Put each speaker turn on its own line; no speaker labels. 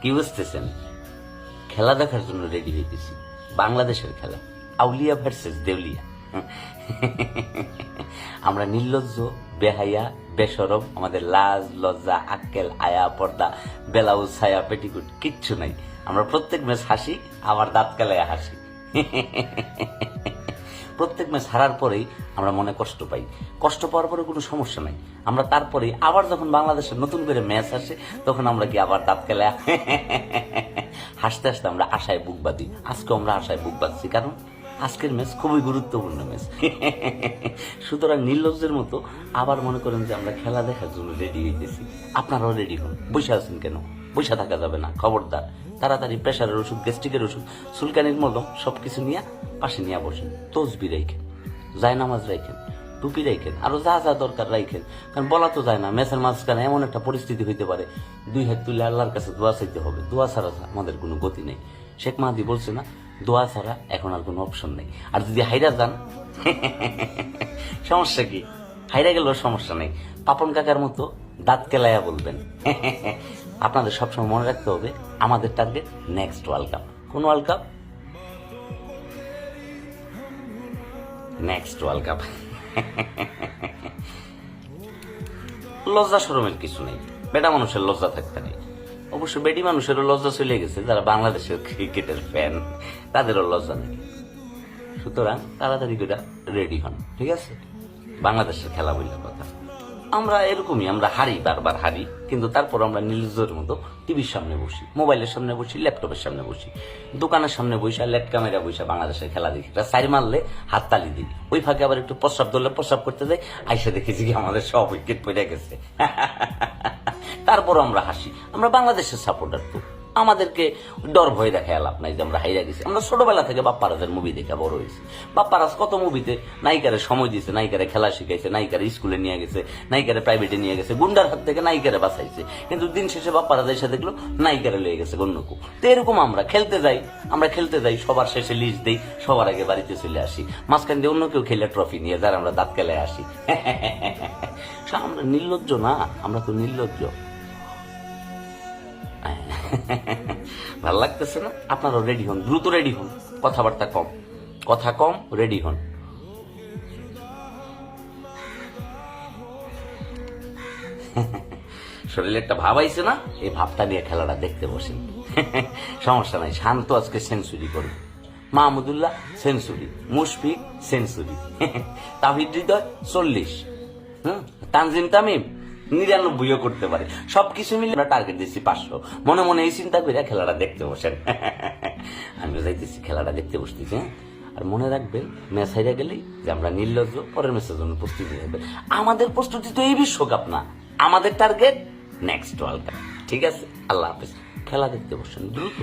কি বুঝতেছেন? খেলা দেখার জন্য রেডি হইতেছি। বাংলাদেশের খেলা, আউলিয়া ভার্সেস দেউলিয়া। আমরা নির্লজ্জ, বেহাইয়া, বেশরম, আমাদের লাজ, লজ্জা, আক্কেল, আয়া, পর্দা, বেলাউজ, ছায়া, পেটিকুট কিচ্ছু নাই। আমরা প্রত্যেক ম্যাচ হাসি, আবার দাঁত কেলায় হাসি। প্রত্যেক ম্যাচ হারার পরেই আমরা মনে কষ্ট পাই। কষ্ট পাওয়ার পরে কোনো সমস্যা নাই, আমরা তারপরেই আবার যখন বাংলাদেশের নতুন করে ম্যাচ আসে তখন আমরা কি আবার দাঁত কেলা হাসতে হাসতে আমরা আশায় বুক বাঁধি। আজকে আমরা আশায় বুক বাঁধছি, কারণ আজকের ম্যাচ খুবই গুরুত্বপূর্ণ ম্যাচ। সুতরাং নির্লজ্জের মতো আবার মনে করেন যে আমরা খেলা দেখার জন্য রেডি হইতেছি। আপনারাও রেডি হন। বসে আছেন কেন? বসে থাকা যাবে না, খবরদার। তাড়াতাড়ি প্রেশারের ওষুধ, গ্যাস্ট্রিকের ওষুধ, চুলকানির মলম সবকিছু নিয়ে পাশে নিয়ে বসেন। তসবি রাইখেন, জায়নামাজ রাইখেন, টুপি রাইখেন, আরো যা যা দরকার রাইখেন। কারণ বলা তো যায় না, ম্যাচের মাঝখানে এমন একটা পরিস্থিতি হইতে পারে, দুই হাত তুলে আল্লাহর কাছে দোয়া চাইতে হবে। দোয়া ছাড়া আমাদের কোনো গতি নেই। শেখ মাহাদি বলছে না, দোয়া ছাড়া এখন আর কোনো অপশন নেই। আর যদি হাইরা যান, সমস্যা কি? হাইরা গেলেও সমস্যা নেই। পাপন কাকার মতো দাঁত কেলাইয়া বলবেন। আপনাদের সবসময় মনে রাখতে হবে, আমাদের টার্গেট নেক্সট ওয়ার্ল্ড কাপ। কোন world cup? Next world cup. লজ্জা শরমের কিছু নেই, বেটা মানুষের লজ্জা থাকতে নেই। অবশ্য বেটি মানুষেরও লজ্জা চলে গেছে, যারা বাংলাদেশের ক্রিকেটের ফ্যান, তাদেরও লজ্জা নেই। সুতরাং তাড়াতাড়ি করে রেডি হন, ঠিক আছে? বাংলাদেশের খেলা বললে কথা। আমরা এরকমই, আমরা হারি, বারবার হারি, কিন্তু তারপর আমরা নির্লজ্জের মতো টিভির সামনে বসি, মোবাইলের সামনে বসি, ল্যাপটপের সামনে বসি, দোকানের সামনে বসে, লেট ক্যামেরা বসে বাংলাদেশের খেলা দেখি। সাইড মারলে হাততালি দিই, ওই ফাঁকে আবার একটু প্রস্রাব ধরলে প্রস্রাব করতে যাই, আইসা দেখেছি কি আমাদের সব উইকেট পড়ে গেছে। তারপর আমরা হাসি। আমরা বাংলাদেশের সাপোর্টার, তো আমাদেরকে ডর ভয় দেখায় লাভ নাই যে আমরা হাইরা গেছি। আমরা ছোটবেলা থেকে বাপ্পারাজের মুভি দেখে বড় হয়েছি। বাপ্পারাজ কত মুভিতে নায়িকারে সময় দিয়েছে, নায়িকারে খেলা শিখাইছে, নায়িকারে স্কুলে নিয়ে গেছে, নায়িকারে প্রাইভেটে নিয়ে গেছে, গুন্ডার হাত থেকে নায়িকারে বাঁচাইছে। কিন্তু দিন শেষে বাপ্পারাজ এসে দেখলো নায়িকারে লেগে গেছে গণ্যকু। তো এরকম আমরা খেলতে যাই, সবার শেষে লিস্ট দেই, সবার আগে বাড়িতে চলে আসি। মাঝখান দিয়ে অন্য কেউ খেলে ট্রফি নিয়ে, যারা আমরা দাঁত কেলায় আসি। আমরা নির্লজ্জ না, আমরা তো নির্লজ্জ। ভাল লাগতেছে না? আপনারাও রেডি হন, দ্রুত রেডি হন। কথাবার্তা কম, কথা কম, রেডি হন। শরীরে একটা ভাব আইছে না, এই ভাবটা নিয়ে খেলাটা দেখতে বসেন। সমস্যা নাই, শান্ত আজকে সেঞ্চুরি করবে, মাহমুদুল্লাহ সেঞ্চুরি, মুশফিক সেঞ্চুরি, তাহিদ হৃদয় 40, তানজিম তামিম 99ও করতে পারে। সবকিছু মিলে আমরা টার্গেট দিচ্ছি 500। মনে মনে এই চিন্তা করে খেলাটা দেখতে বসেন। আমিও যাইতেছি, খেলাটা দেখতে বসতেছি। আর মনে রাখবেন, ম্যাচ হাইরা গেলেই যে আমরা নির্লজ্জ, পরের ম্যাচের জন্য প্রস্তুতি নেবেন। আমাদের প্রস্তুতি তো এই বিশ্বকাপ না, আমাদের টার্গেট নেক্সট ওয়ার্ল্ড কাপ, ঠিক আছে? আল্লাহ হাফেজ। খেলা দেখতে বসেন দ্রুত।